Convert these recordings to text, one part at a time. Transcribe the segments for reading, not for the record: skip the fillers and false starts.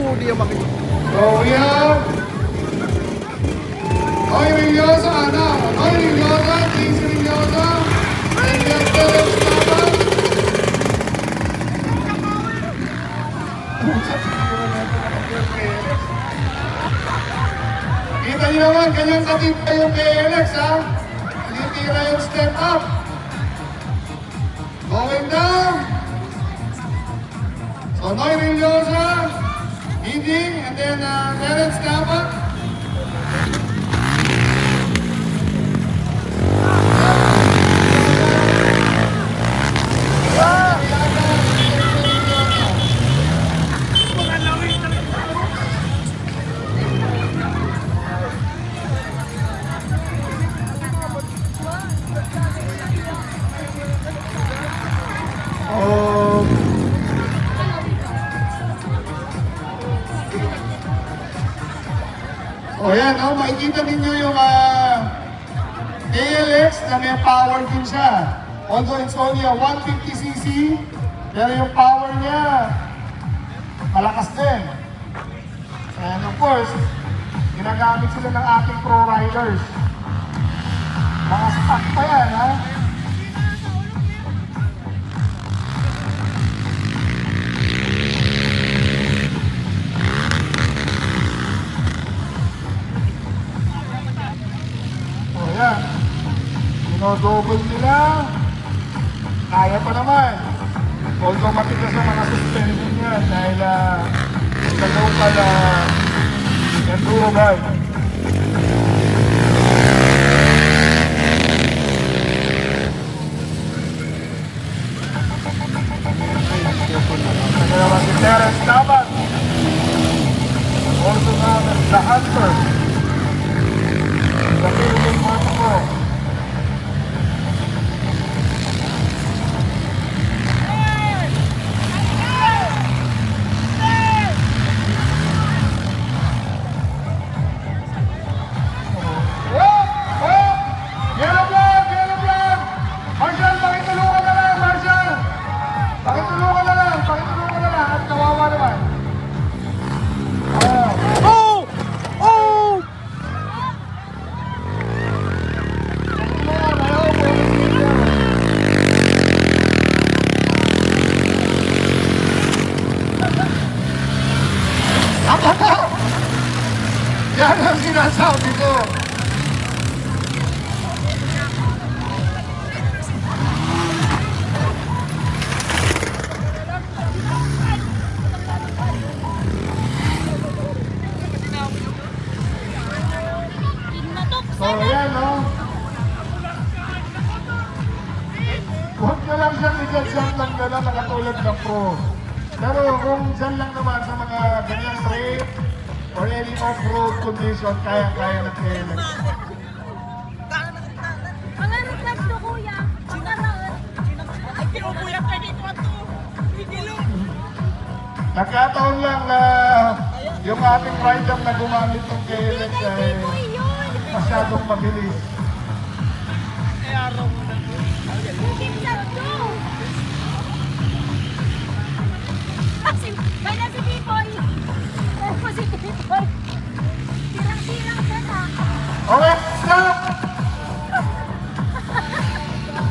Hindi yung makita. So we have Oy Rillosa, Oy Rillosa, James Rillosa, and we have Felix Taban. Kita niyo naman, kanyang katipay yung KLX, ha? Tinitira yung step up. Going down. So Noy Rillosa, leading, and then Felix Taban. O yan, makikita ninyo yung ALX na may power din siya. Although it's only a 150cc, pero yung power niya, malakas din. And of course, ginagamit sila ng ating pro riders. Mga stock pa yan, ha? Yan. Double nila. Kaya pa naman. Although matigas sa mga suspension yan dahil sa local enduro bike. Ano naman si Terence Taban. Also known as the Hunter. The Philippine Motorsport. Yan ang sinasabi ko. So yan, no? Huwag na lang siya i-jump lang na lang nakatulad ng pro. Pero kung dyan lang naman sa mga ganyan straight or any off-road condition, kaya-kaya na KLX. Mga request ko, kuya. Ay, pinubuya ka dito ato. Nagkataon lang na yung ating rider na gumamit ng KLX ay masyadong mabilis. Kaya si Pipoy. Oh, si Pipoy. Tirang-tirang siya na. Okay, stop!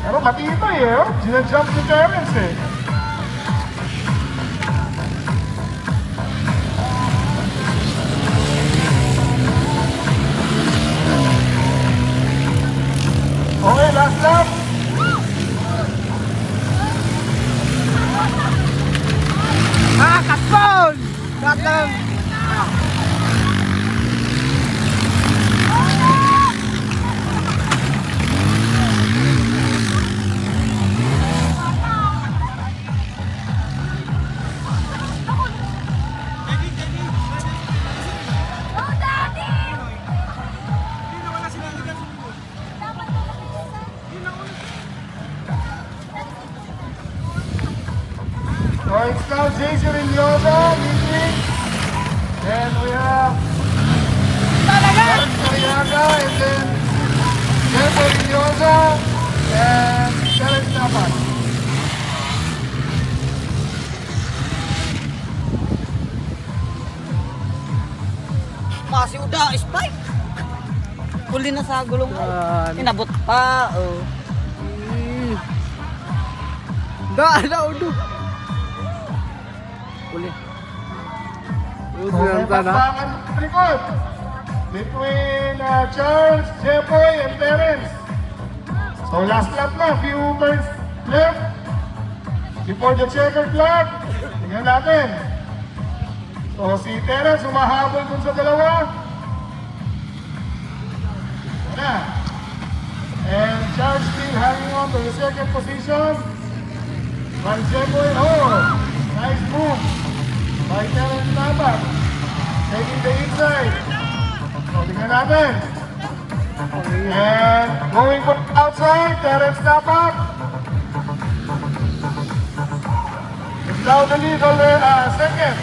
Pero matibay eh, sinajump si Terence eh. Okay, last lap! Kaspon! Datang! So it's now Jason Rillosa leading. Then we have Alex Mariaga and then Jepo Rillosa and Felix Taban. si Uda, spike. Huli na sa gulong. Yan. Inabot pa, oh. Udo. Uli. Udo Okay, yan sana. bakbakan sa likod. Between Charles, Jeffoy, and Terence. So last lap na, few turns left. Before the checkered flag. Tingnan natin. So si Terence humahabol dun sa dalawa. Na. And Charles still hanging on to the second position. By Jeffoy, nice move by Terence Nabat. Taking the inside. So tingnan natin. And going for outside, Terence Nabat. It's now the lead on the second.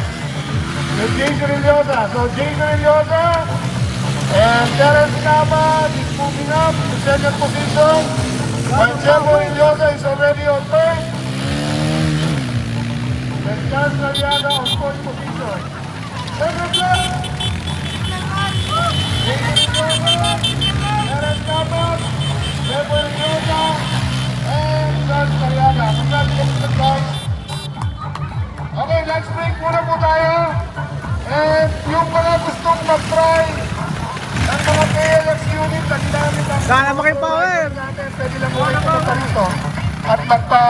With Jason Iliosa. So Jason Iliosa and Terence Nabat is moving up to second position. While Jeffoy Iliosa is already on third. And Charles Nariaga on fourth position. Second lap. Jason Iliosa, Terence Nabat, Jeffoy Iliosa, and Charles Nariaga. Congratulations guys. Okay, let's break muna po tayo. And yung mga gustong mag-try ng mga KLX unit na ginamit ang Sana makipower. natin, pwede lang ulit pumunta rito at magpa